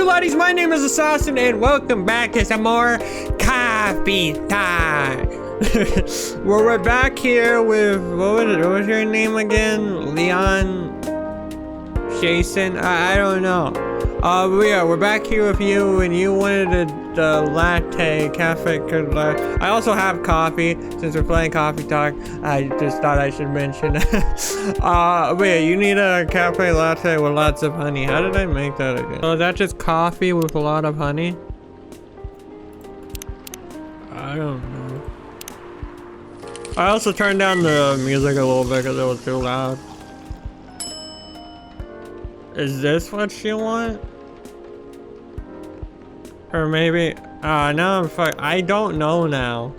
you laddies? My name is Assassin and welcome back to some more coffee time. Well, we're back here with, what was your name again? Leon? Jason? I don't know. We're back here with you and you wanted a latte, cafe. I also have coffee, since we're playing coffee talk. I just thought I should mention. But yeah, you need a cafe latte with lots of honey. How did I make that again? So is that just coffee with a lot of honey? I don't know. I also turned down the music a little bit because it was too loud. Is this what you want? Or maybe, no, I'm fuck. I don't know now.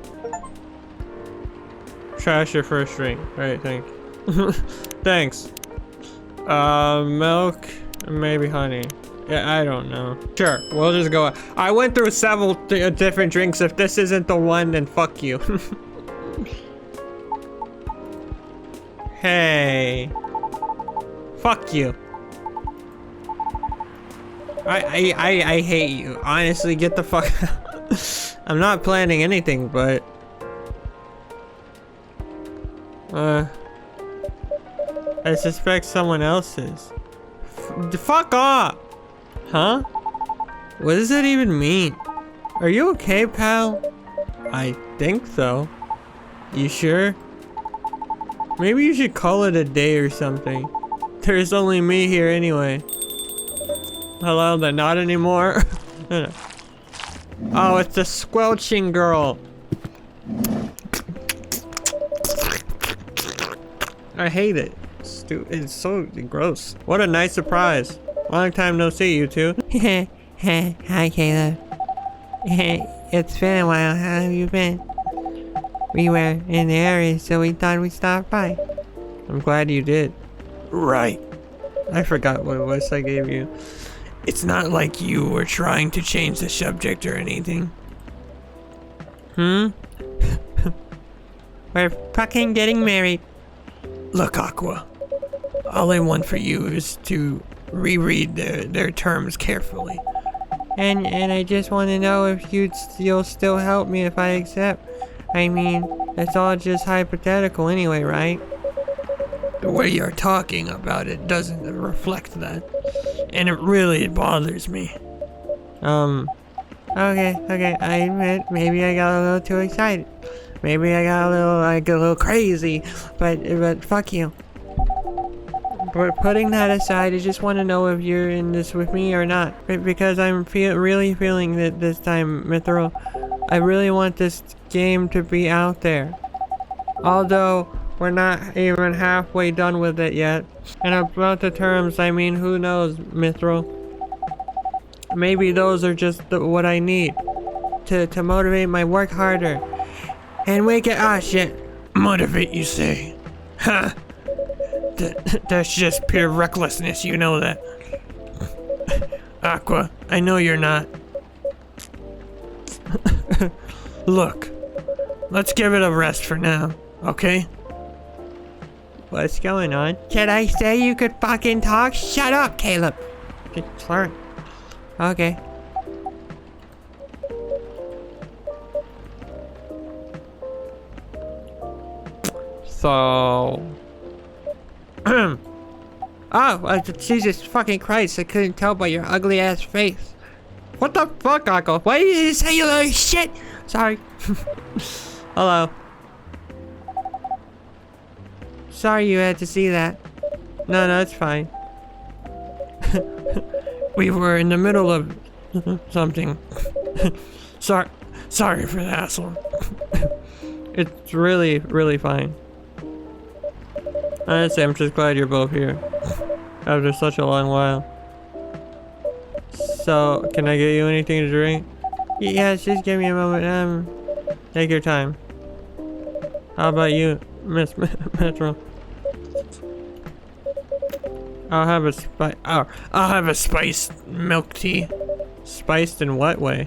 Trash your first drink. Alright, thank you. Thanks. Milk, maybe honey. Yeah, I don't know. Sure, we'll just go. I went through several different drinks. If this isn't the one, then fuck you. Hey. Fuck you. I hate you. Honestly, get the fuck out. I'm not planning anything, but I suspect someone else is. Fuck off! Huh? What does that even mean? Are you okay, pal? I think so. You sure? Maybe you should call it a day or something. There's only me here anyway. Hello, they're not anymore. Oh, it's the squelching girl. I hate it. It's so gross. What a nice surprise. Long time no see, you two. Hi, Caleb. It's been a while. How have you been? We were in the area, so we thought we'd stop by. I'm glad you did. Right. I forgot what voice I gave you. It's not like you were trying to change the subject or anything. We're fucking getting married. Look, Aqua. All I want for you is to reread their terms carefully. And I just want to know if you'll still help me if I accept. I mean, it's all just hypothetical anyway, right? The way you're talking about it doesn't reflect that. And it really bothers me. Okay, I admit, maybe I got a little too excited. Maybe I got a little crazy, but fuck you. But putting that aside, I just want to know if you're in this with me or not. Because I'm really feeling that this time, Mithril, I really want this game to be out there. Although, we're not even halfway done with it yet. And about the terms, I mean, who knows, Mithril? Maybe those are just what I need to motivate my work harder. And make it, shit. Motivate, you say? Huh? That's just pure recklessness, you know that. Aqua, I know you're not. Look, let's give it a rest for now, okay? What's going on? Can I say you could fucking talk? Shut up, Caleb. Sorry. Okay. So... Oh, Jesus fucking Christ, I couldn't tell by your ugly ass face. What the fuck, Aqua? Why did you say you little shit? Sorry. Hello. Sorry you had to see that. No, it's fine. We were in the middle of something. Sorry for the hassle. It's really fine. Honestly, I'm just glad you're both here. After such a long while. So, can I get you anything to drink? Yes, just give me a moment. Take your time. How about you, Miss Metro? I'll have a spiced milk tea. Spiced in what way?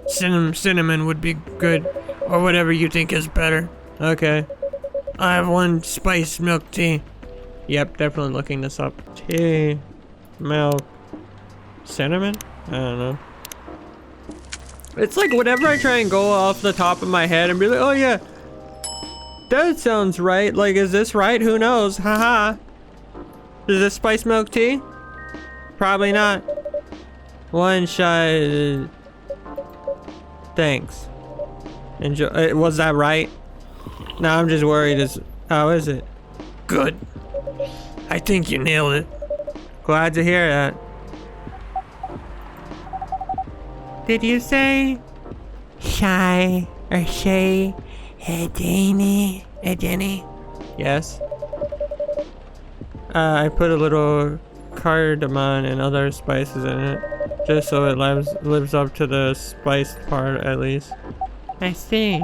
Cinnamon would be good, or whatever you think is better. Okay. I have one spiced milk tea. Yep, definitely looking this up. Tea, milk, Cinnamon? I don't know. It's like whenever I try and go off the top of my head and be like, oh yeah, that sounds right. Like, is this right? Who knows? Haha. Is this spice milk tea? Probably not. One shot. Thanks. Enjoy. Was that right? No, I'm just worried. How is it? Good. I think you nailed it. Glad to hear that. Did you say shy or shay Edeni? Edeni? Yes. I put a little cardamom and other spices in it, just so it lives up to the spiced part at least. I see.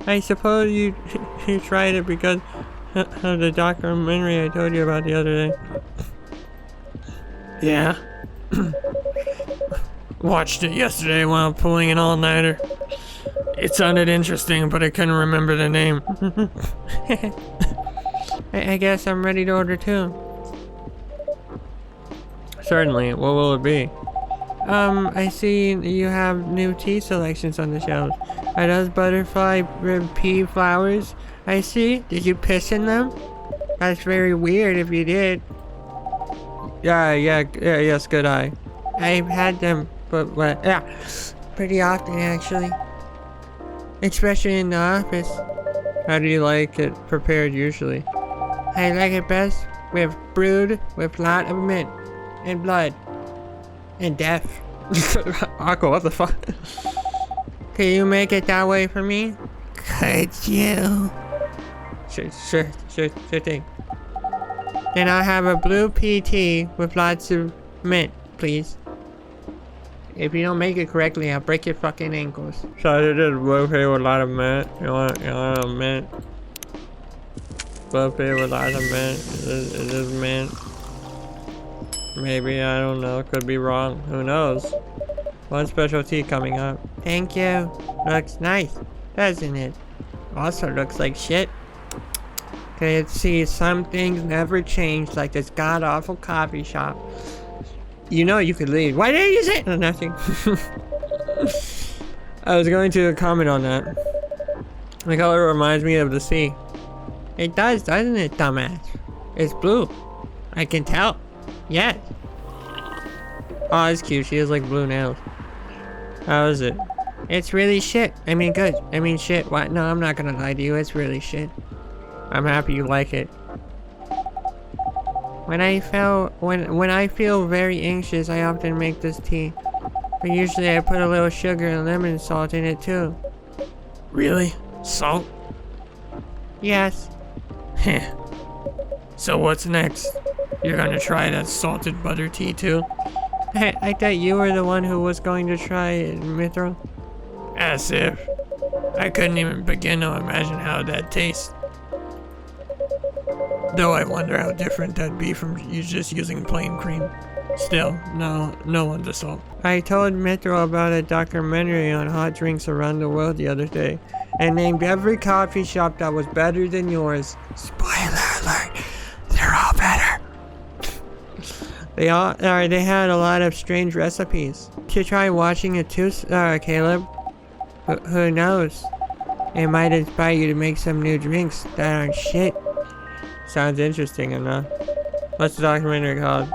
I suppose you tried it because of the documentary I told you about the other day. Yeah. Watched it yesterday while pulling an all-nighter. It sounded interesting, but I couldn't remember the name. I guess I'm ready to order too. Certainly. What will it be? I see you have new tea selections on the shelves. Are those butterfly pea flowers? I see. Did you piss in them? That's very weird if you did. Yes, good eye. I've had them, but pretty often actually. Especially in the office. How do you like it prepared usually? I like it best brewed with lot of mint and blood and death. Aqua, what the fuck? Can you make it that way for me? Could you? Sure thing. Then I'll have a blue pea tea with lots of mint, please. If you don't make it correctly, I'll break your fucking ankles. So I did buffet with a lot of mint. You want a mint? Buffet with a lot of mint. Is this mint? Maybe, I don't know. Could be wrong. Who knows? One special tea coming up. Thank you. Looks nice, doesn't it? Also looks like shit. Okay, let's see. Some things never change, like this god-awful coffee shop. You know you could leave. Why didn't you say nothing? I was going to comment on that. The color reminds me of the sea. It does, doesn't it, dumbass? It's blue. I can tell. Yes. Oh, it's cute. She has like blue nails. How is it? It's really shit. I mean, good. I mean, shit. What? No, I'm not gonna lie to you. It's really shit. I'm happy you like it. When I feel very anxious, I often make this tea. But usually I put a little sugar and lemon salt in it too. Really? Salt? Yes. Heh. So what's next? You're gonna try that salted butter tea too? I thought you were the one who was going to try it, Mithro. As if. I couldn't even begin to imagine how that tastes. Though I wonder how different that'd be from you just using plain cream. Still, no one's a salt. I told Mithro about a documentary on hot drinks around the world the other day, and named every coffee shop that was better than yours. Spoiler alert, they're all better. They had a lot of strange recipes. To try watching it too, Caleb? Who knows? It might inspire you to make some new drinks that aren't shit. Sounds interesting enough. What's the documentary called?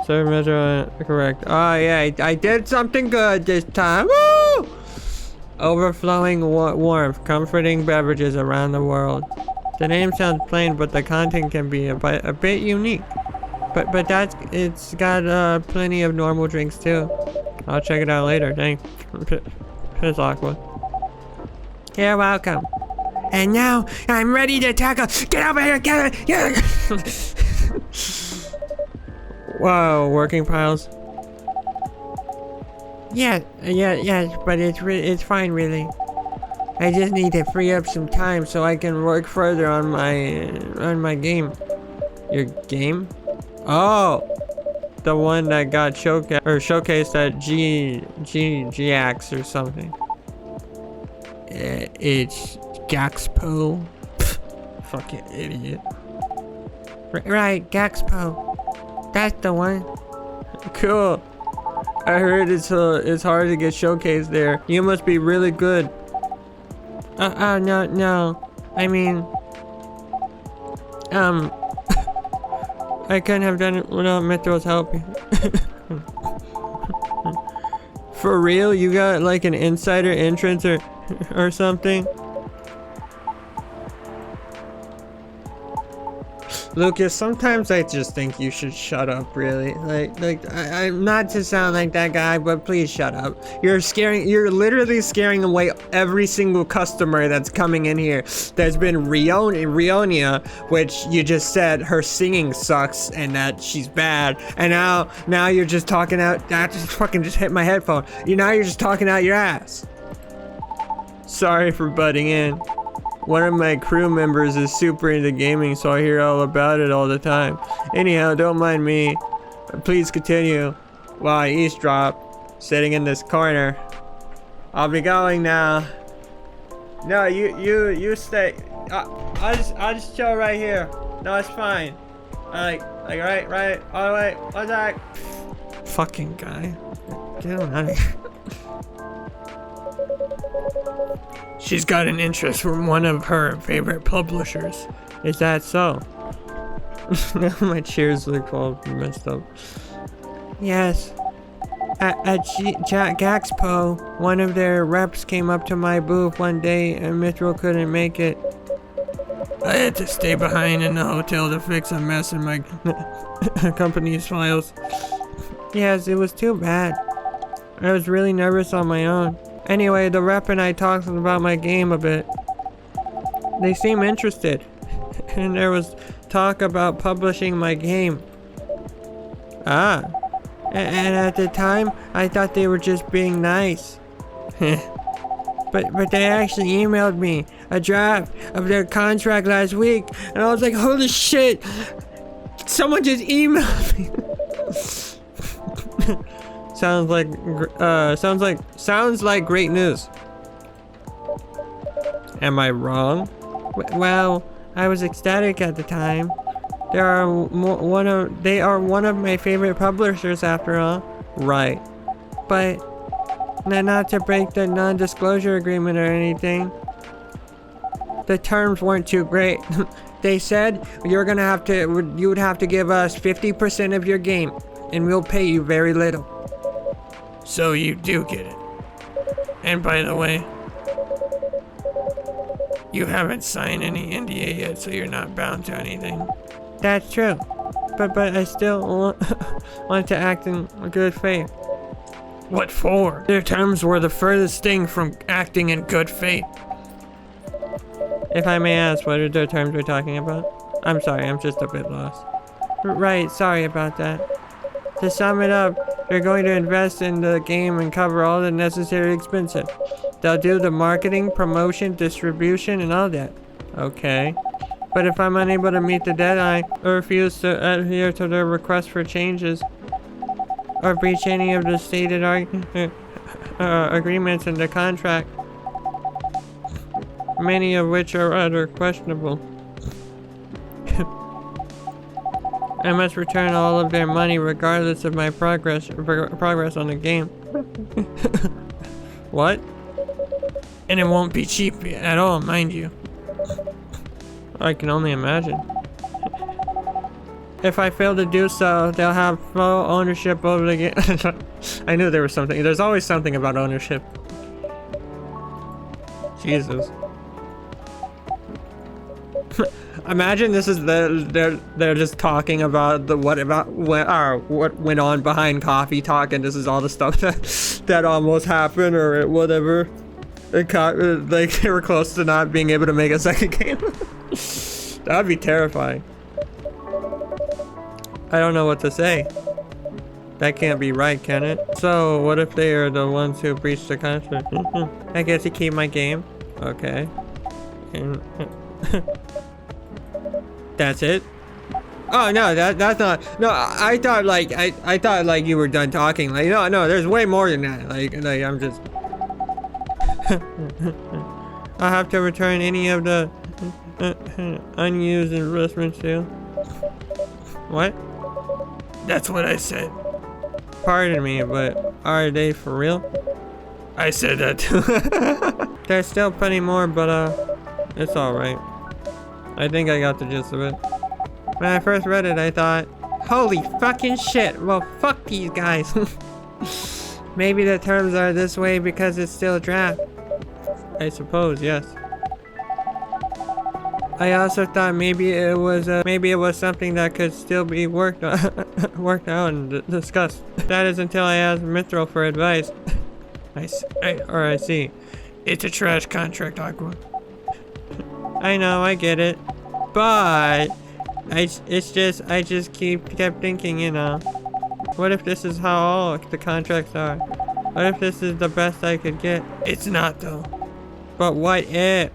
Serve measure correct. Oh yeah, I did something good this time. Woo! Overflowing warmth, comforting beverages around the world. The name sounds plain, but the content can be a bit unique. But it's got plenty of normal drinks too. I'll check it out later. Thanks. Piss Aqua. You're welcome. And now I'm ready to tackle. Get over here, get it. Whoa, working piles. Yes, but it's fine really. I just need to free up some time so I can work further on my game. Your game? Oh, the one that got showcased at GX or something. It's Gaxpo. Fucking idiot. Right, Gaxpo. That's the one. Cool. I heard it's hard to get showcased there. You must be really good. Oh, no. I mean, I couldn't have done it without Metro's help. For real? You got like an insider entrance or something? Lucas, sometimes I just think you should shut up, really. I'm not to sound like that guy, but please shut up. You're literally scaring away every single customer that's coming in here. There's been Rionia, which you just said her singing sucks and that she's bad. And now you're just talking out, that just fucking just hit my headphone. Now you're just talking out your ass. Sorry for butting in. One of my crew members is super into gaming, so I hear all about it all the time. Anyhow, don't mind me. Please continue while I eavesdrop, sitting in this corner. I'll be going now. No, you stay. I'll just chill right here. No, it's fine. Right. All the way. One sec. Fucking guy. Get him out of here. She's got an interest from one of her favorite publishers. Is that so? My cheers look all messed up. Yes. At Gaxpo, one of their reps came up to my booth one day and Mithril couldn't make it. I had to stay behind in the hotel to fix a mess in my company's files. Yes, it was too bad. I was really nervous on my own. Anyway, the rep and I talked about my game a bit. They seemed interested, and there was talk about publishing my game. And at the time, I thought they were just being nice. but they actually emailed me a draft of their contract last week, and I was like, holy shit! Someone just emailed me! Sounds like great news. Am I wrong? Well, I was ecstatic at the time. They are one of my favorite publishers after all. Right. But not to break the non-disclosure agreement or anything. The terms weren't too great. They said you would have to give us 50% of your game, and we'll pay you very little. So you do get it. And by the way, you haven't signed any NDA yet, so you're not bound to anything. That's true. But I still want to act in good faith. What for? Their terms were the furthest thing from acting in good faith. If I may ask, what are the terms we're talking about? I'm sorry, I'm just a bit lost. Right, sorry about that. To sum it up, they're going to invest in the game and cover all the necessary expenses. They'll do the marketing, promotion, distribution, and all that. Okay. But if I'm unable to meet the deadline, or refuse to adhere to their request for changes, or breach any of the stated agreements in the contract, many of which are rather questionable, I must return all of their money regardless of my progress on the game. What? And it won't be cheap at all, mind you. I can only imagine. If I fail to do so, they'll have full ownership over the game. I knew there was something. There's always something about ownership. Jesus. Imagine this is they're just talking about what went on behind coffee talk, and this is all the stuff that almost happened or whatever. Like they were close to not being able to make a second game. That'd be terrifying. I don't know what to say. That can't be right, can it? So what if they are the ones who breached the contract? I get to keep my game. Okay. And that's it? Oh no, that's not. No, I thought like you were done talking. Like no, there's way more than that. Like I'm just. I'll have to return any of the unused investments too. What? That's what I said. Pardon me, but are they for real? I said that too. There's still plenty more, but it's alright. I think I got the gist of it. When I first read it, I thought, holy fucking shit, well fuck these guys. Maybe the terms are this way because it's still a draft. I suppose, yes. I also thought maybe it was something that could still be worked out and discussed. That is until I asked Mithril for advice. I see. It's a trash contract, Aqua. I know, I get it, but I just kept thinking, you know, what if this is how all the contracts are? What if this is the best I could get? It's not though. But what if?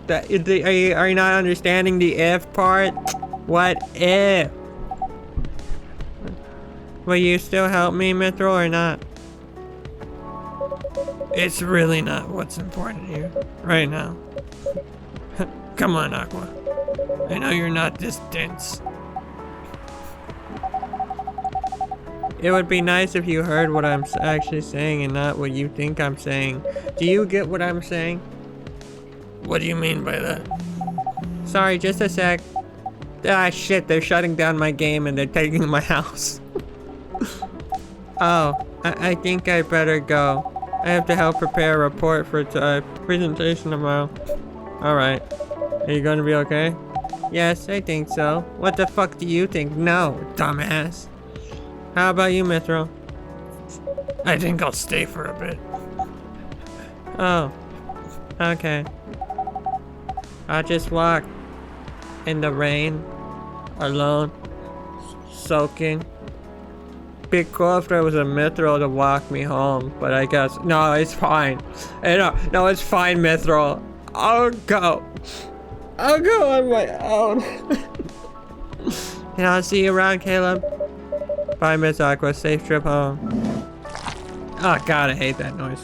Are you not understanding the if part? What if? Will you still help me, Mithril, or not? It's really not what's important here, right now. Come on, Aqua. I know you're not this dense. It would be nice if you heard what I'm actually saying and not what you think I'm saying. Do you get what I'm saying? What do you mean by that? Sorry, just a sec. Ah, shit, they're shutting down my game and they're taking my house. Oh, I think I better go. I have to help prepare a report for a presentation tomorrow. Alright. Are you gonna be okay? Yes, I think so. What the fuck do you think? No, dumbass. How about you, Mithril? I think I'll stay for a bit. Oh. Okay. I'll just walk in the rain, alone, soaking. Be cool if there was a Mithril to walk me home, but I guess no, it's fine. No, it's fine, Mithril. I'll go on my own. And I'll see you around, Caleb. Bye, Miss Aqua. Safe trip home. Oh God, I hate that noise.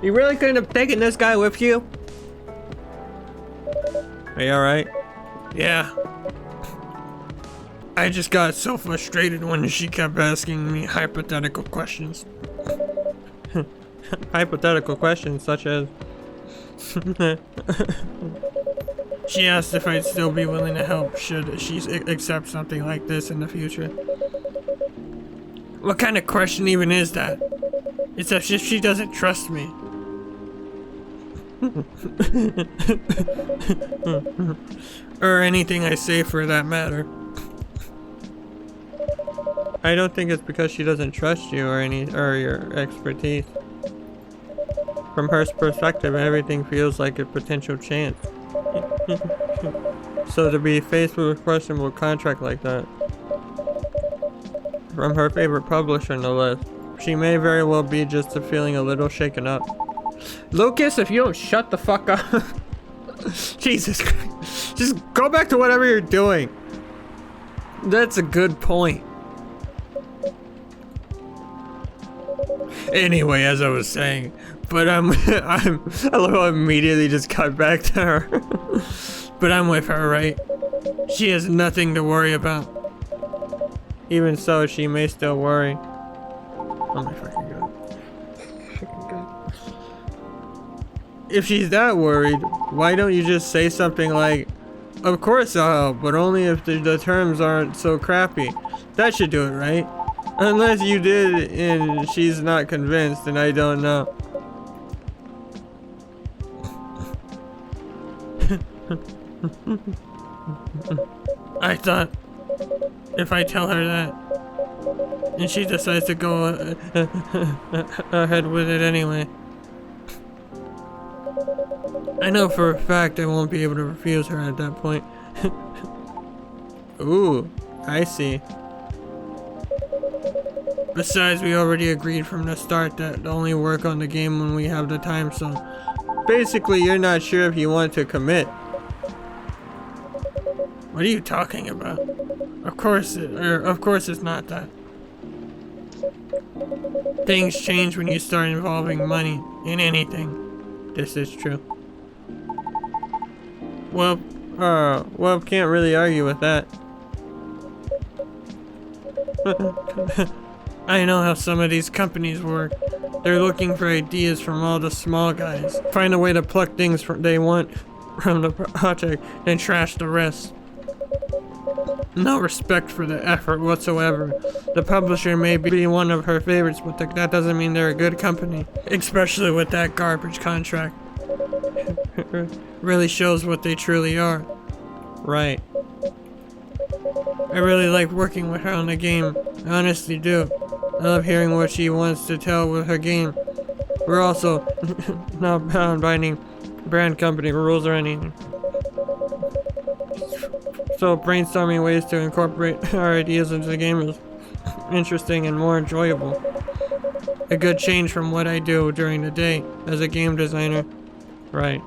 You really couldn't have taken this guy with you? Are you alright? Yeah. I just got so frustrated when she kept asking me hypothetical questions. Hypothetical questions such as... She asked if I'd still be willing to help should she accept something like this in the future. What kind of question even is that? It's as if she doesn't trust me. Or anything I say for that matter. I don't think it's because she doesn't trust you or your expertise. From her perspective, everything feels like a potential chance. So to be faced with a questionable contract like that, from her favorite publisher no less, she may very well be just feeling a little shaken up. Lucas, if you don't shut the fuck up. Jesus Christ. Just go back to whatever you're doing. That's a good point. Anyway, as I was saying, but I love how I immediately just cut back to her. But I'm with her, right? She has nothing to worry about. Even so, she may still worry. Oh my fucking God. If she's that worried, why don't you just say something like, of course I'll help, but only if the terms aren't so crappy. That should do it, right? Unless you did and she's not convinced, and I don't know. I thought if I tell her that and she decides to go ahead with it anyway, I know for a fact I won't be able to refuse her at that point. Ooh, I see. Besides, we already agreed from the start that only work on the game when we have the time, so basically you're not sure if you want to commit. What are you talking about? Of course it's not that. Things change when you start involving money in anything. This is true. Well, can't really argue with that. I know how some of these companies work. They're looking for ideas from all the small guys. Find a way to pluck things they want from the project, then trash the rest. No respect for the effort whatsoever. The publisher may be one of her favorites, but that doesn't mean they're a good company. Especially with that garbage contract. Really shows what they truly are. Right. I really like working with her on the game. I honestly do. I love hearing what she wants to tell with her game. We're also not bound by any brand company rules or anything. So brainstorming ways to incorporate our ideas into the game is interesting and more enjoyable. A good change from what I do during the day as a game designer. Right.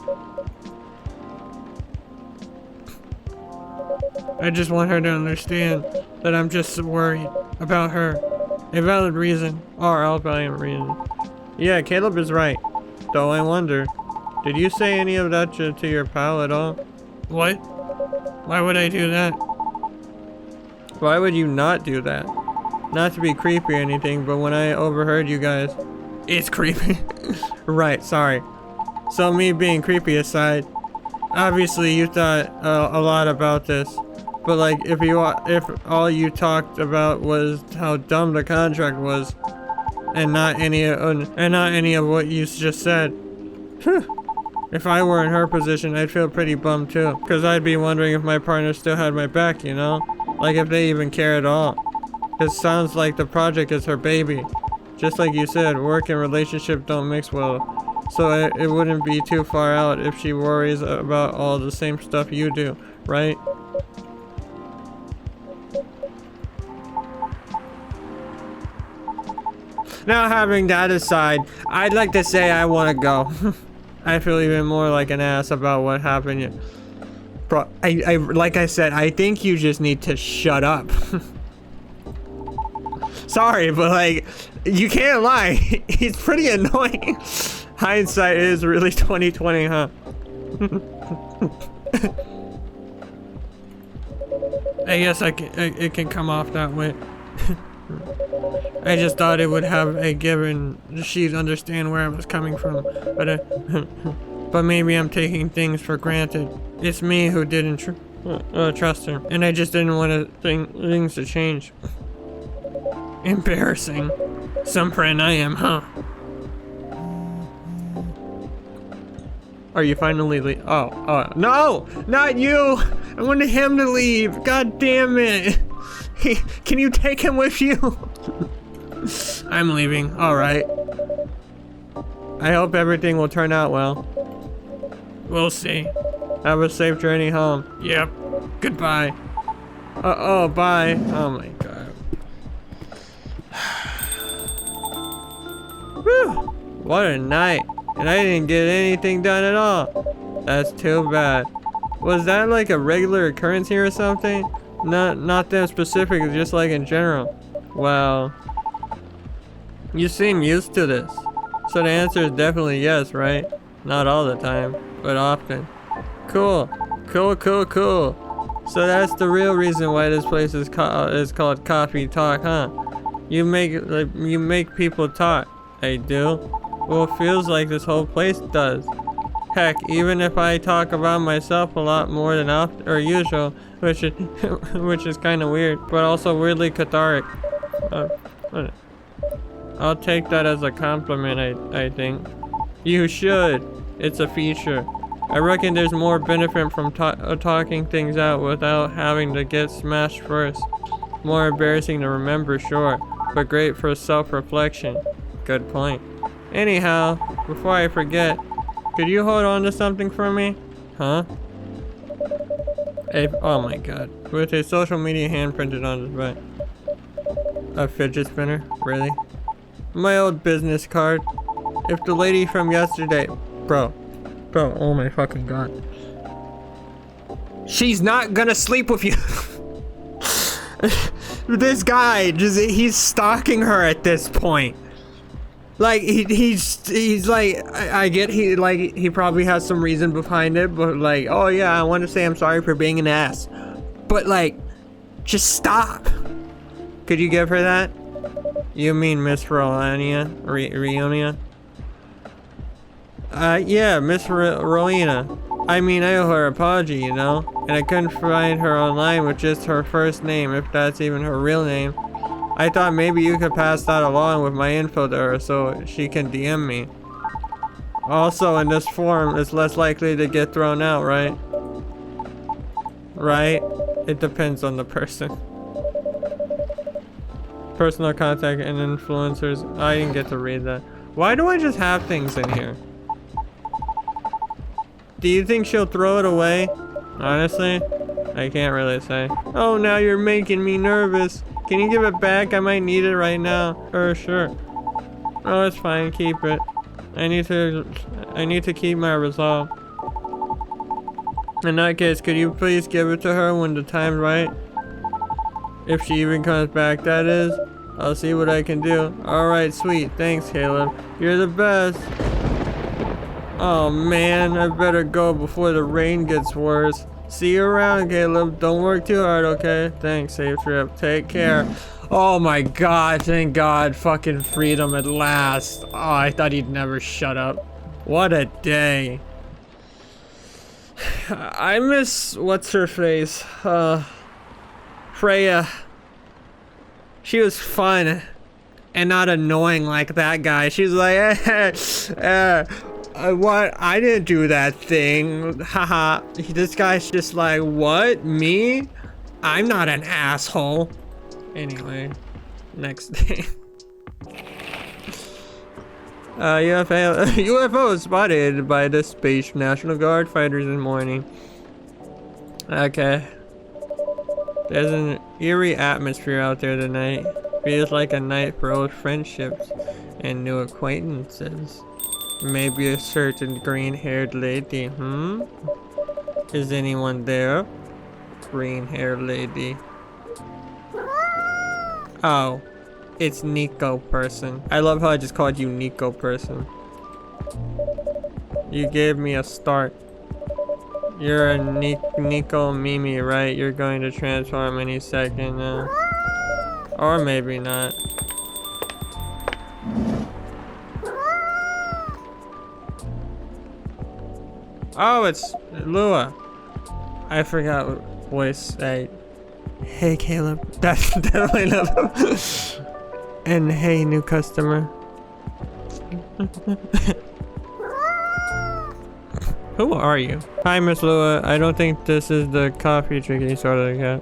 I just want her to understand that I'm just worried about her. A valid reason, or a valid reason. Yeah, Caleb is right. Though I wonder, did you say any of that to your pal at all? What? Why would I do that? Why would you not do that? Not to be creepy or anything, but when I overheard you guys... It's creepy. Right, sorry. So me being creepy aside, obviously you thought a lot about this. But like, if all you talked about was how dumb the contract was, and not any of what you just said, if I were in her position, I'd feel pretty bummed too, because I'd be wondering if my partner still had my back, you know, like if they even care at all. It sounds like the project is her baby, just like you said. Work and relationship don't mix well, so it wouldn't be too far out if she worries about all the same stuff you do, right? Now, having that aside, I'd like to say I want to go. I feel even more like an ass about what happened. Bro, like I said, I think you just need to shut up. Sorry, but like, you can't lie. He's pretty annoying. Hindsight is really 2020, huh? I guess it can come off that way. I just thought it would have a given she'd understand where I was coming from, but maybe I'm taking things for granted. It's me who didn't trust her, and I just didn't want things to change. Embarrassing. Some friend I am, huh? Are you finally Oh, no! Not you! I wanted him to leave! God damn it! Can you take him with you? I'm leaving. Alright. I hope everything will turn out well. We'll see. Have a safe journey home. Yep. Goodbye. Oh, bye. Oh my god. Whew. What a night. And I didn't get anything done at all. That's too bad. Was that like a regular occurrence here or something? Not them specific, just like in general. Well, you seem used to this. So the answer is definitely yes, right? Not all the time, but often. Cool. So that's the real reason why this place is called Coffee Talk, huh? You make people talk. I do. Well, it feels like this whole place does. Heck, even if I talk about myself a lot more than often or usual, which is kind of weird, but also weirdly cathartic. I'll take that as a compliment, I think. You should. It's a feature. I reckon there's more benefit from talking things out without having to get smashed first. More embarrassing to remember, sure, but great for self-reflection. Good point. Anyhow, before I forget, could you hold on to something for me? Huh? Oh my god. With his social media hand printed on his back. A fidget spinner? Really? My old business card. If the lady from yesterday... Bro, oh my fucking god. She's not gonna sleep with you. This guy, he's stalking her at this point. Like, he's like, I get he probably has some reason behind it, but like, oh yeah, I want to say I'm sorry for being an ass. But like, just stop. Could you give her that? You mean Miss Rionia? Yeah, Miss Rowena. I mean, I owe her an apology, you know? And I couldn't find her online with just her first name, if that's even her real name. I thought maybe you could pass that along with my info to her so she can DM me. Also, in this form, it's less likely to get thrown out, right? Right? It depends on the person. Personal contact and influencers. I didn't get to read that. Why do I just have things in here? Do you think she'll throw it away? Honestly, I can't really say. Oh, now you're making me nervous. Can you give it back? I might need it right now. Sure. Oh, it's fine. Keep it. I need to keep my resolve. In that case, could you please give it to her when the time's right? If she even comes back, that is. I'll see what I can do. Alright, sweet. Thanks, Caleb. You're the best. Oh man, I better go before the rain gets worse. See you around, Caleb. Don't work too hard, okay? Thanks, safe trip. Take care. Oh my god, thank god. Fucking freedom at last. Oh, I thought he'd never shut up. What a day. I miss what's her face? Freya. She was fun and not annoying like that guy. She's like, what? I didn't do that thing. Haha. This guy's just like, what? Me? I'm not an asshole. Anyway, next day. UFO spotted by the Space National Guard fighters in the morning. Okay. There's an eerie atmosphere out there tonight. Feels like a night for old friendships and new acquaintances. Maybe a certain green-haired lady, Is anyone there? Green-haired lady. Oh. It's Nico person. I love how I just called you Nico person. You gave me a start. You're a Nico Mimi, right? You're going to transform any second now. Or maybe not. Oh, it's Lua. I forgot what voice I... Hey, Caleb. That's definitely not... And hey, new customer. Who are you? Hi, Miss Lua. I don't think this is the coffee tricky sort of cat.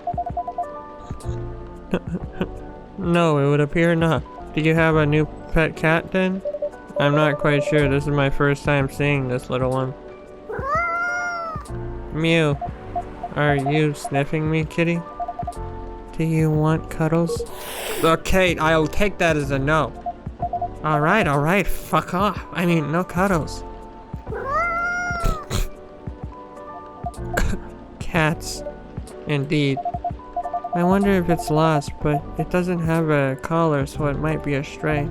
No, it would appear not. Do you have a new pet cat then? I'm not quite sure. This is my first time seeing this little one. Mew. Are you sniffing me, kitty? Do you want cuddles? Okay, I'll take that as a no. Alright, fuck off. I mean, no cuddles. Cats. Indeed. I wonder if it's lost, but it doesn't have a collar, so it might be a stray.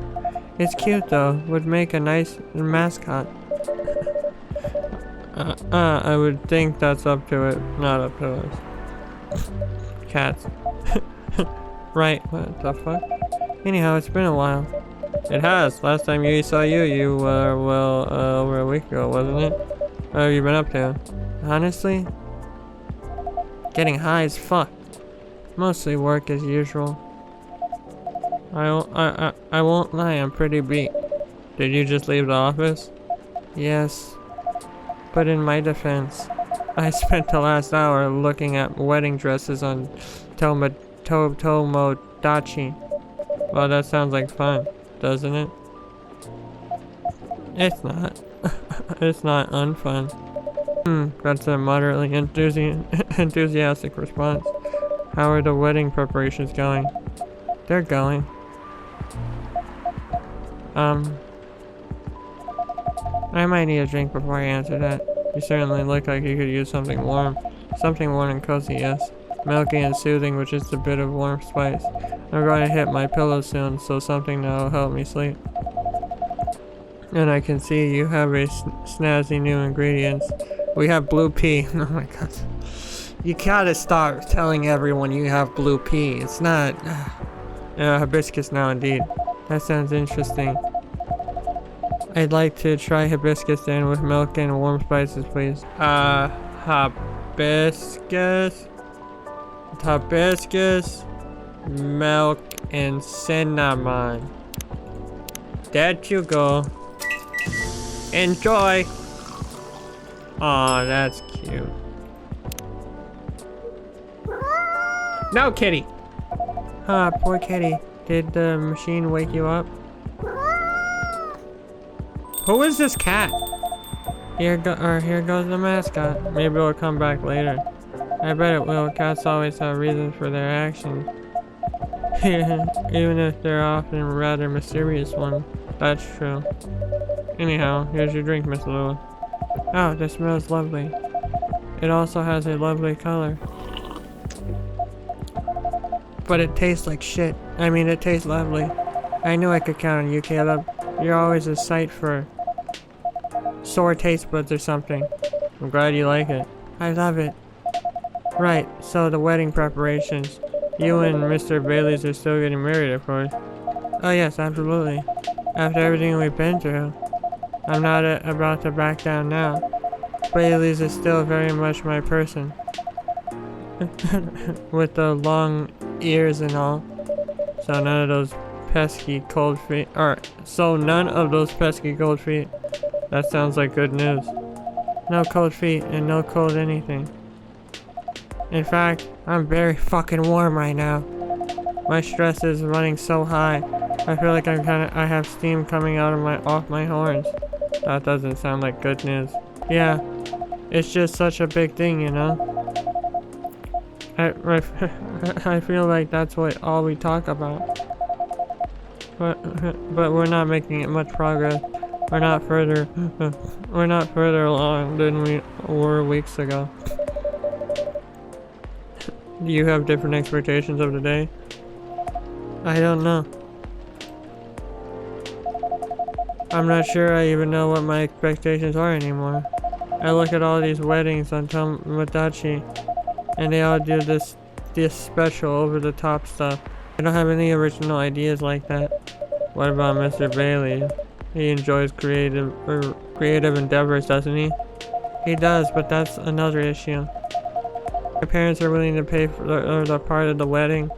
It's cute though, would make a nice mascot. I would think that's up to it, not up to us. Cats. Right, what the fuck? Anyhow, it's been a while. It has. Last time you saw you were, well, over a week ago, wasn't it? What have you been up to? Honestly? Getting high as fuck. Mostly work as usual. I won't lie, I'm pretty beat. Did you just leave the office? Yes. But in my defense, I spent the last hour looking at wedding dresses on Tomodachi. Well, that sounds like fun, doesn't it? It's not. It's not unfun. That's a moderately enthusiastic response. How are the wedding preparations going? They're going. I might need a drink before I answer that. You certainly look like you could use something warm. Something warm and cozy, yes. Milky and soothing with just a bit of warm spice. I'm going to hit my pillow soon, so something that'll help me sleep. And I can see you have a snazzy new ingredients. We have blue pea. Oh my god. You gotta stop telling everyone you have blue pea. It's not... hibiscus now indeed. That sounds interesting. I'd like to try hibiscus then with milk and warm spices, please. Hibiscus? Hibiscus, milk, and cinnamon. There you go. Enjoy! Aw, that's cute. No, kitty! Ah, poor kitty. Did the machine wake you up? Who is this cat? Here goes the mascot. Maybe it'll come back later. I bet it will. Cats always have reasons for their actions. Even if they're often rather mysterious ones. That's true. Anyhow, here's your drink, Miss Lula. Oh, this smells lovely. It also has a lovely color. But it tastes like shit. I mean, it tastes lovely. I knew I could count on you, Caleb. You're always a sight for sore taste buds or something. I'm glad you like it. I love it. Right, so the wedding preparations. You and Mr. Bailey's are still getting married, of course. Oh yes, absolutely. After everything we've been through. I'm not about to back down now. Bailey's is still very much my person. With the long ears and all. So none of those pesky cold feet. That sounds like good news. No cold feet and no cold anything. In fact, I'm very fucking warm right now. My stress is running so high. I feel like I have steam coming out of off my horns. That doesn't sound like good news. Yeah, it's just such a big thing, you know? I feel like that's all we talk about. But we're not making it much progress. We're not further along than we were weeks ago. Do you have different expectations of the day? I don't know. I'm not sure I even know what my expectations are anymore. I look at all these weddings on Tomodachi, and they all do this special over-the-top stuff. I don't have any original ideas like that. What about Mr. Bailey? He enjoys creative endeavors, doesn't he? He does, but that's another issue. My parents are willing to pay for the part of the wedding,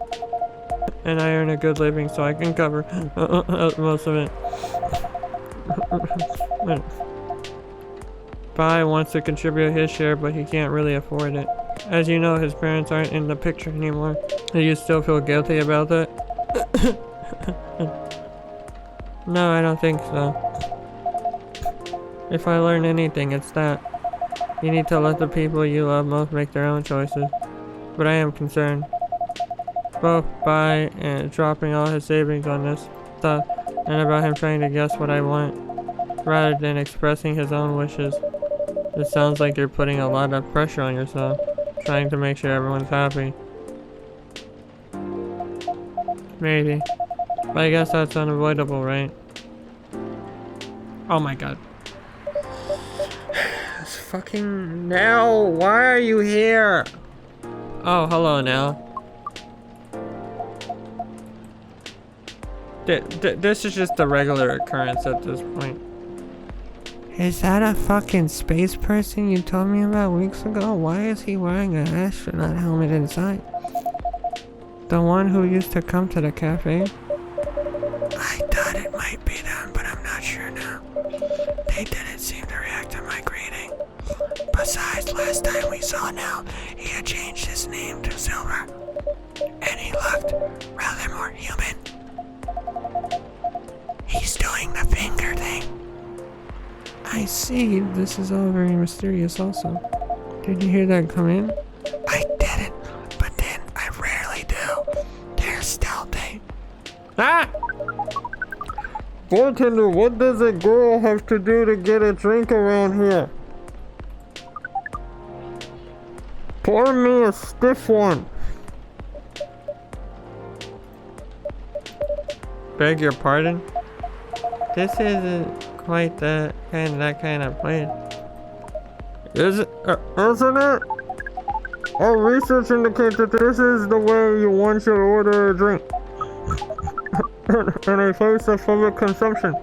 and I earn a good living, so I can cover most of it. Bai wants to contribute his share, but he can't really afford it. As you know, his parents aren't in the picture anymore. Do you still feel guilty about that? No, I don't think so. If I learn anything, it's that. You need to let the people you love most make their own choices. But I am concerned. Both by dropping all his savings on this stuff, and about him trying to guess what I want, rather than expressing his own wishes. It sounds like you're putting a lot of pressure on yourself, trying to make sure everyone's happy. Maybe. But I guess that's unavoidable, right? Oh my god. It's fucking Nell, why are you here? Oh, hello, Nell. This is just a regular occurrence at this point. Is that a fucking space person you told me about weeks ago? Why is he wearing an astronaut helmet inside? The one who used to come to the cafe? I thought it might be them, but I'm not sure now. They didn't seem to react to my greeting. Besides, last time we saw Nell, he had changed his name to Silver. And he looked rather more human. He's doing the finger thing. I see. This is all very mysterious also. Did you hear that come in? I didn't, but then I rarely do. They're stealthy. Ah! Bartender, what does a girl have to do to get a drink around here? Pour me a stiff one. Beg your pardon? This isn't quite that kind of place. Isn't it? Our research indicates that this is the way you want to order a drink in a place of public consumption.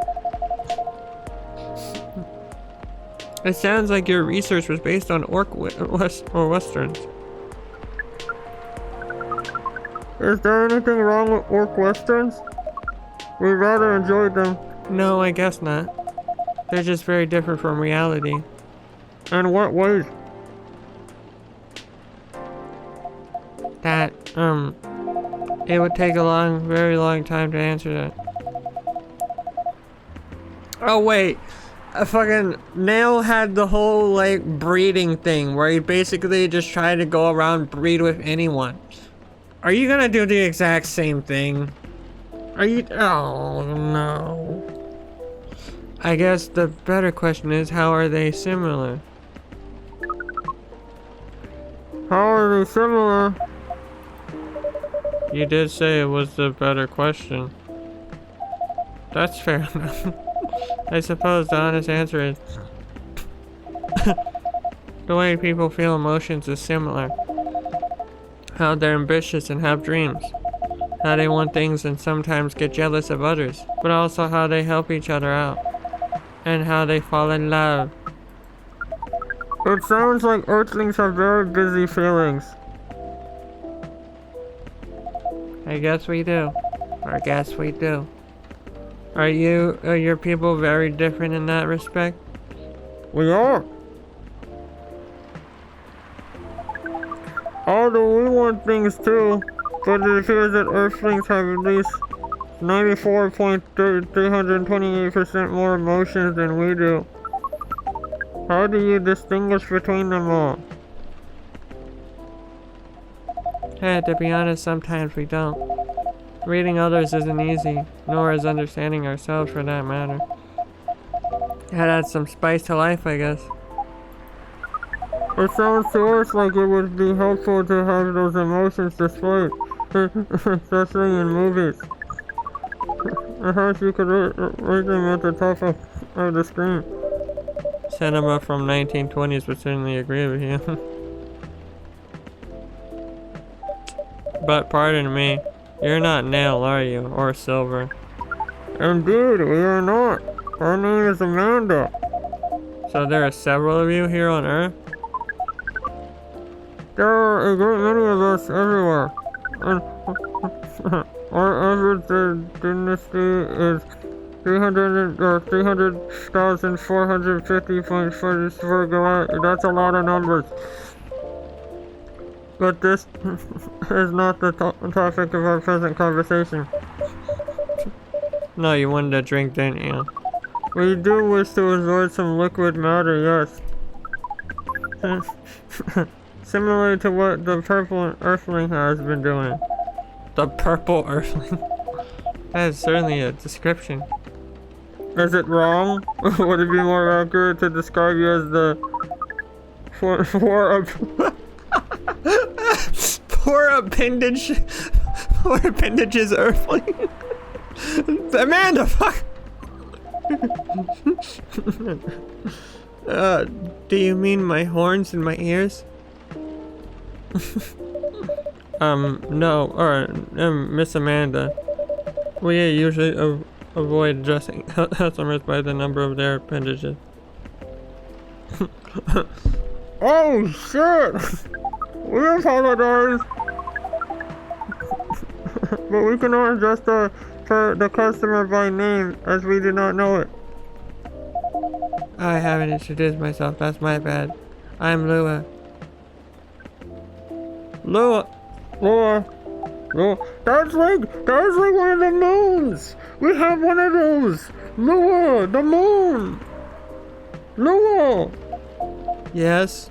It sounds like your research was based on Westerns. Is there anything wrong with orc westerns? We rather enjoyed them. No, I guess not. They're just very different from reality. In what ways? That, it would take a very long time to answer that. Oh wait, a fucking Nail had the whole like breeding thing where he basically just tried to go around breed with anyone. Are you gonna do the exact same thing? Are you? Oh no. I guess the better question is, how are they similar? How are they similar? You did say it was the better question. That's fair enough. I suppose the honest answer is the way people feel emotions is similar. How they're ambitious and have dreams. How they want things and sometimes get jealous of others. But also how they help each other out. And how they fall in love. It sounds like Earthlings have very busy feelings. I guess we do. I guess we do. Are your people very different in that respect? We are. Although we want things too, but it appears that Earthlings have at least 94.328% more emotions than we do. How do you distinguish between them all? Hey, to be honest, sometimes we don't. Reading others isn't easy, nor is understanding ourselves for that matter. It adds some spice to life, I guess. It sounds to us like it would be helpful to have those emotions displayed, especially in movies. Perhaps you could read them at the top of the screen. Cinema from 1920s would certainly agree with you. But pardon me, you're not Nail, are you? Or Silver? Indeed, we are not. Our name is Amanda. So there are several of you here on Earth? There are a great many of us everywhere. And our average dynasty is 300,450.44. That's a lot of numbers. But this is not the topic of our present conversation. No, you wanted a drink, didn't you? We do wish to avoid some liquid matter, yes. Similar to what the purple earthling has been doing. The purple earthling? That is certainly a description. Is it wrong? Would it be more accurate to describe you as the Poor appendages earthling. Amanda, fuck! Do you mean my horns and my ears? No, or, Miss Amanda. We usually avoid addressing customers by the number of their appendages. Oh shit! We apologize! But we cannot address the customer by name as we do not know it. I haven't introduced myself, that's my bad. I'm Lua. Lua. That's like one of the moons! We have one of those! Lua, the moon! Lua! Yes?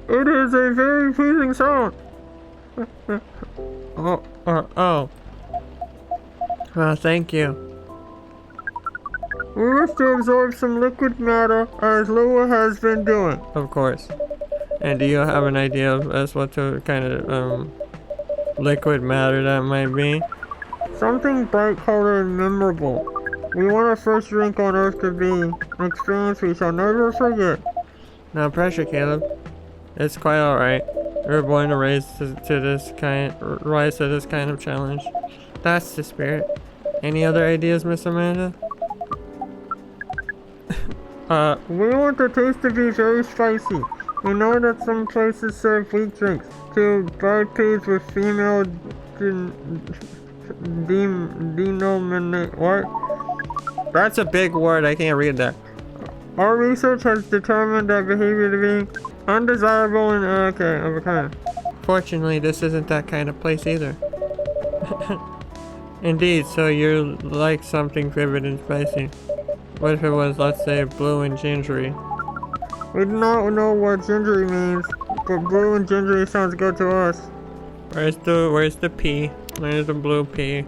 It is a very pleasing sound. Oh. Well, thank you. We wish to absorb some liquid matter as Lua has been doing. Of course. And do you have an idea as what to kind of liquid matter that might be? Something bright colored and memorable. We want our first drink on Earth to be an experience we shall never forget. No pressure, Caleb. It's quite alright. We were born to rise to this kind of challenge. That's the spirit. Any other ideas, Miss Amanda? We want the taste to be very spicy. We know that some places serve weak drinks to bipeds with female denominate. What? That's a big word, I can't read that. Our research has determined that behavior to be undesirable and okay. Fortunately, this isn't that kind of place either. Indeed, so you're like something vivid and spicy. What if it was, let's say, blue and gingery? We do not know what gingery means, but blue and gingery sounds good to us. Where's the pea? There's the blue pea.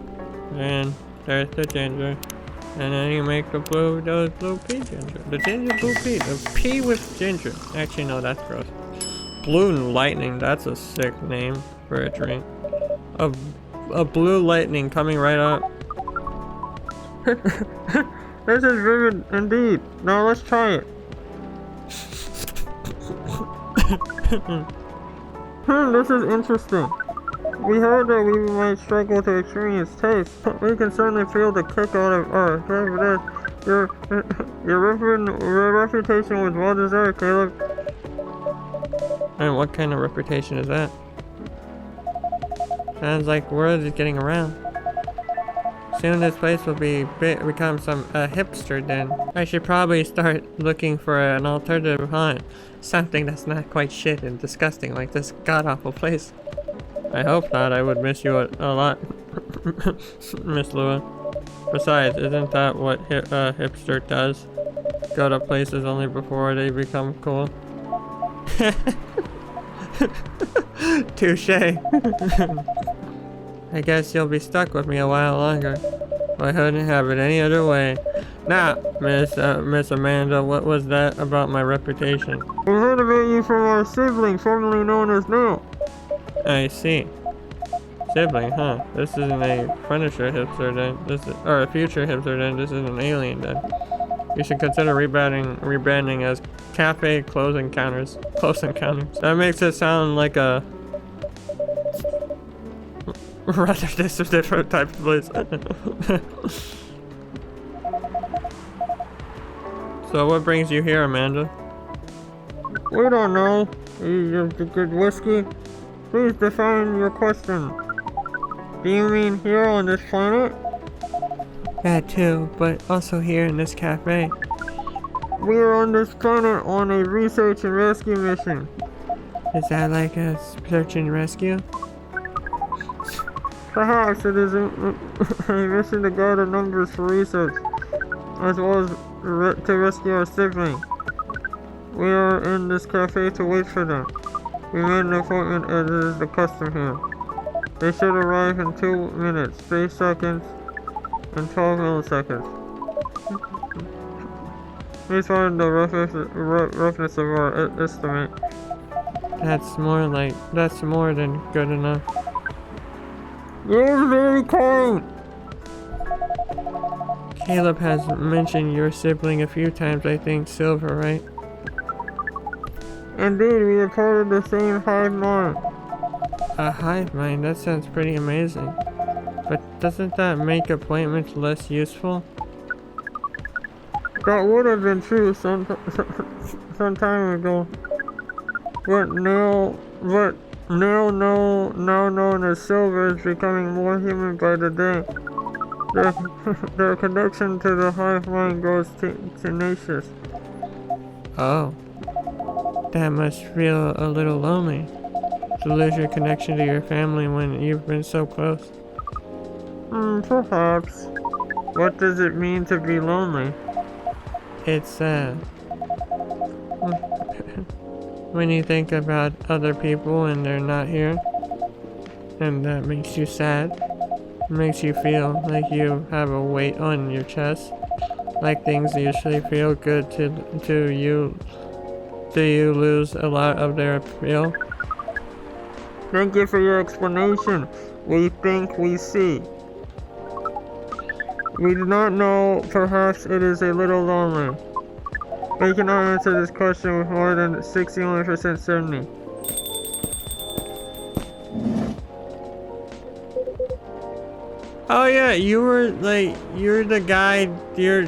And there's the ginger. And then you make the blue pea ginger. The ginger blue pea. The pea with ginger. Actually, no, that's gross. Blue lightning, that's a sick name for a drink. A blue lightning coming right up. This is vivid indeed. Now let's try it. This is interesting. We heard that we might struggle to experience taste. We can certainly feel the kick out of your reputation was well deserved, Caleb. And what kind of reputation is that? Sounds like word is getting around. Soon this place will become a hipster den. I should probably start looking for an alternative haunt. Something that's not quite shit and disgusting like this god-awful place. I hope not, I would miss you a lot, Miss Lua. Besides, isn't that what hipster does? Go to places only before they become cool? Touché. I guess you'll be stuck with me a while longer. I couldn't have it any other way. Now, Miss Amanda, what was that about my reputation? We heard about you from our sibling, formerly known as Neil. I see. Sibling, huh? This isn't a Punisher hipster then. Or a future hipster then. This is an alien then. You should consider rebranding as Cafe Close Encounters. Close Encounters. That makes it sound like a rather different type of place. So what brings you here, Amanda? We don't know. You good whiskey? Please define your question. Do you mean here on this planet? That too, but also here in this cafe. We are on this planet on a research and rescue mission. Is that like a search and rescue? Perhaps it is a mission to gather numbers for research, as well as to rescue our sibling. We are in this cafe to wait for them. We made an appointment as is the custom here. They should arrive in 2 minutes, 3 seconds, and 12 milliseconds. Please find the roughness of our estimate. That's more than good enough. You're very kind! Caleb has mentioned your sibling a few times, I think. Silver, right? Indeed, we are part of the same hive mind. A hive mind? That sounds pretty amazing. But doesn't that make appointments less useful? That would have been true some time ago. But now known as Silver, is becoming more human by the day. Their connection to the hive mind grows tenacious. Oh. That must feel a little lonely. To lose your connection to your family when you've been so close. Perhaps. What does it mean to be lonely? It's sad. When you think about other people and they're not here, and that makes you sad. It makes you feel like you have a weight on your chest, like things usually feel good to you. Do you lose a lot of their appeal? Thank you for your explanation. We think we see. We do not know. Perhaps it is a little lonely. We cannot answer this question with more than 61% certainty. Oh yeah, you're the guy there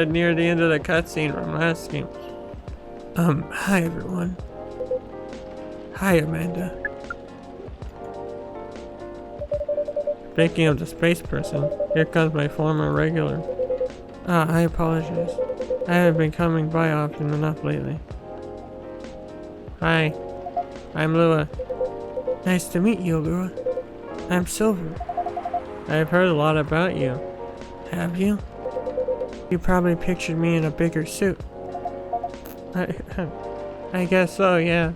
near the end of the cutscene from last game. Hi everyone. Hi Amanda. Speaking of the space person, here comes my former regular. I apologize. I haven't been coming by often enough lately. Hi, I'm Lua. Nice to meet you, Lua. I'm Silver. I've heard a lot about you. Have you? You probably pictured me in a bigger suit. I guess so, yeah.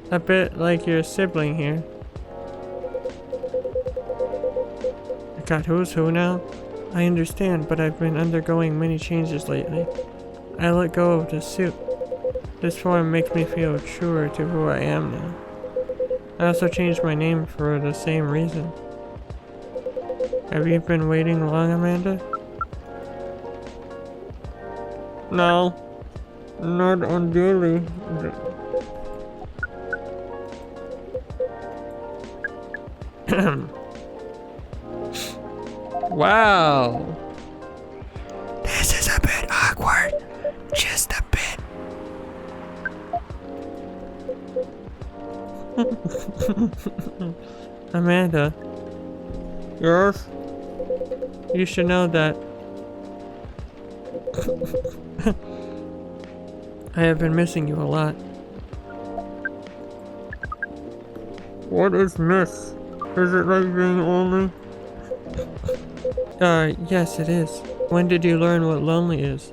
A bit like your sibling here. I got who's who now? I understand, but I've been undergoing many changes lately. I let go of the suit. This form makes me feel truer to who I am now. I also changed my name for the same reason. Have you been waiting long, Amanda? No, not unduly. Wow. This is a bit awkward. Just a bit. Amanda, Yes? you should know that I have been missing you a lot. What is miss? Is it like being lonely? Yes it is. When did you learn what lonely is?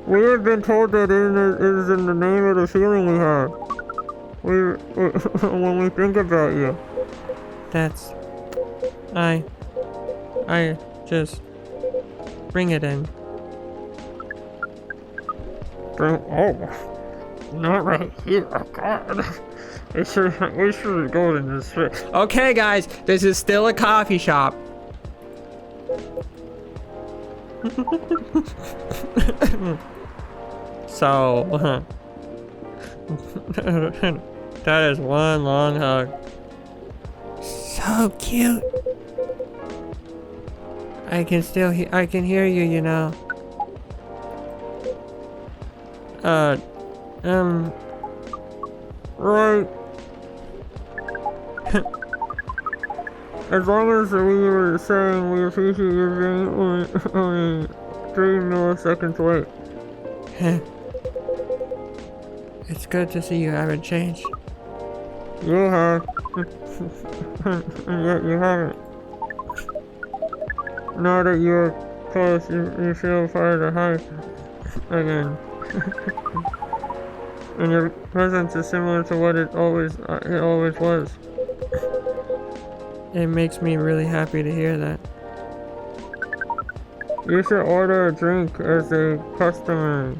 We have been told that it is in the name of the feeling we have. When we think about you. That's... I just... Bring it in. Oh, not right here. Oh, God. We should go in this way. Okay guys, this is still a coffee shop. So, that is one long hug. So cute. I can hear you, you know. Right. As long as we were saying we appreciate you being only 3 milliseconds late. It's good to see you haven't changed. You have. And yet you haven't. Now that you're close, you feel part of the hype again. And your presence is similar to what it always was. It makes me really happy to hear that. You should order a drink as a customer.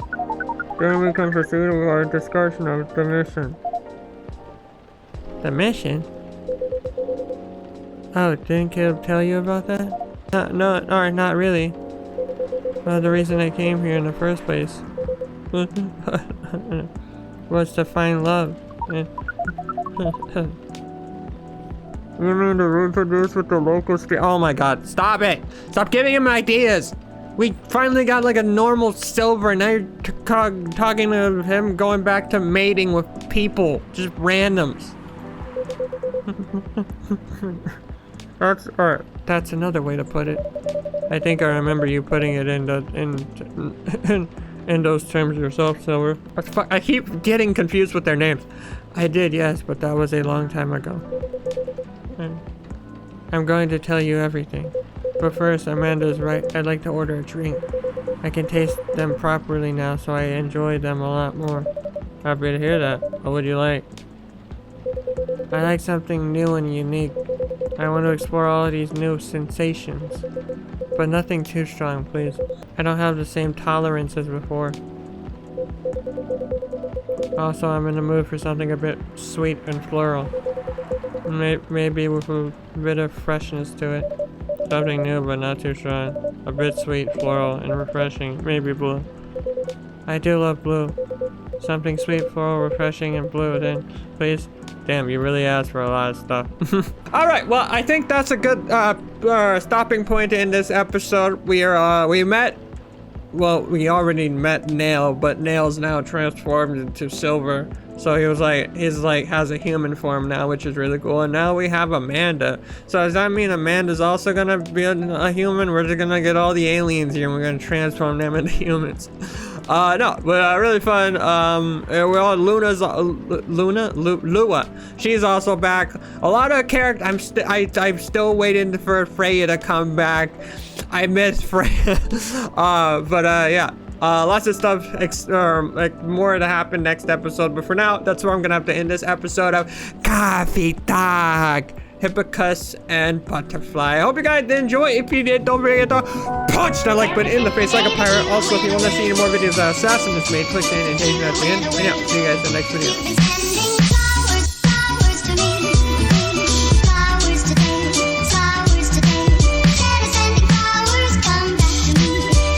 Then we can proceed with our discussion of the mission. The mission? Oh, didn't Caleb tell you about that? No, not really. Well, the reason I came here in the first place was to find love. You mean to reproduce with the local Oh my god, stop it! Stop giving him ideas! We finally got like a normal Silver, and now you're talking to him going back to mating with people, just randoms. That's alright. That's another way to put it. I think I remember you putting it in those terms yourself, Silver. I keep getting confused with their names. I did, yes, but that was a long time ago. I'm going to tell you everything. But first, Amanda's right. I'd like to order a drink. I can taste them properly now, so I enjoy them a lot more. Happy to hear that. What would you like? I like something new and unique. I want to explore all of these new sensations. But nothing too strong, please. I don't have the same tolerance as before. Also, I'm in the mood for something a bit sweet and floral. Maybe with a bit of freshness to it. Something new but not too strong. A bit sweet, floral, and refreshing. Maybe blue. I do love blue. Something sweet, floral, refreshing, and blue then, please. Damn, you really asked for a lot of stuff. Alright, well, I think that's a good stopping point in this episode. We already met Nail, but Nail's now transformed into Silver. So he's has a human form now, which is really cool. And now we have Amanda. So does that mean Amanda's also gonna be a human? We're just gonna get all the aliens here and we're gonna transform them into humans. No, but really fun. We're all Lua. She's also back. A lot of characters. I'm still waiting for Freya to come back. I miss Freya. Yeah. Lots of stuff, like more to happen next episode. But for now, that's where I'm gonna have to end this episode of Coffee Talk. Hibiscus and Butterfly. I hope you guys did enjoy. If you did, don't forget to punch that like button in the face like a pirate. Also, if you want to see any more videos of Assassin is made, click the annotation at the end. And yeah, see you guys in the next video.